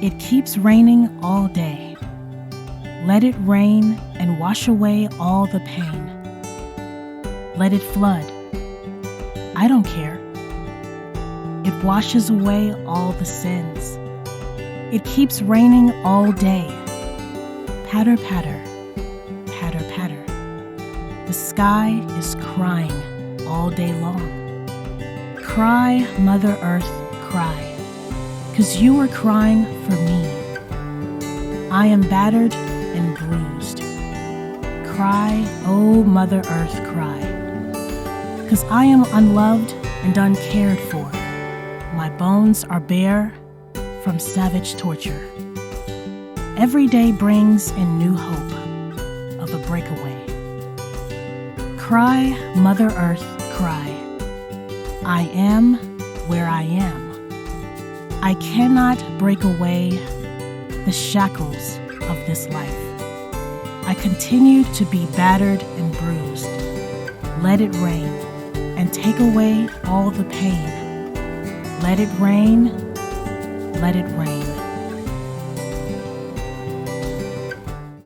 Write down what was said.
It keeps raining all day. Let it rain and wash away all the pain. Let it flood. I don't care. It washes away all the sins. It keeps raining all day. Patter, patter, patter, patter. The sky is crying all day long. Cry, Mother Earth, cry, 'cause you are crying for me. I am battered and bruised. Cry, oh Mother Earth, cry, 'cause I am unloved and uncared for. My bones are bare from savage torture. Every day brings in new hope of a breakaway. Cry, Mother Earth, cry. I am where I am. I cannot break away the shackles of this life. I continue to be battered and bruised. Let it rain and take away all the pain. Let it rain, let it rain.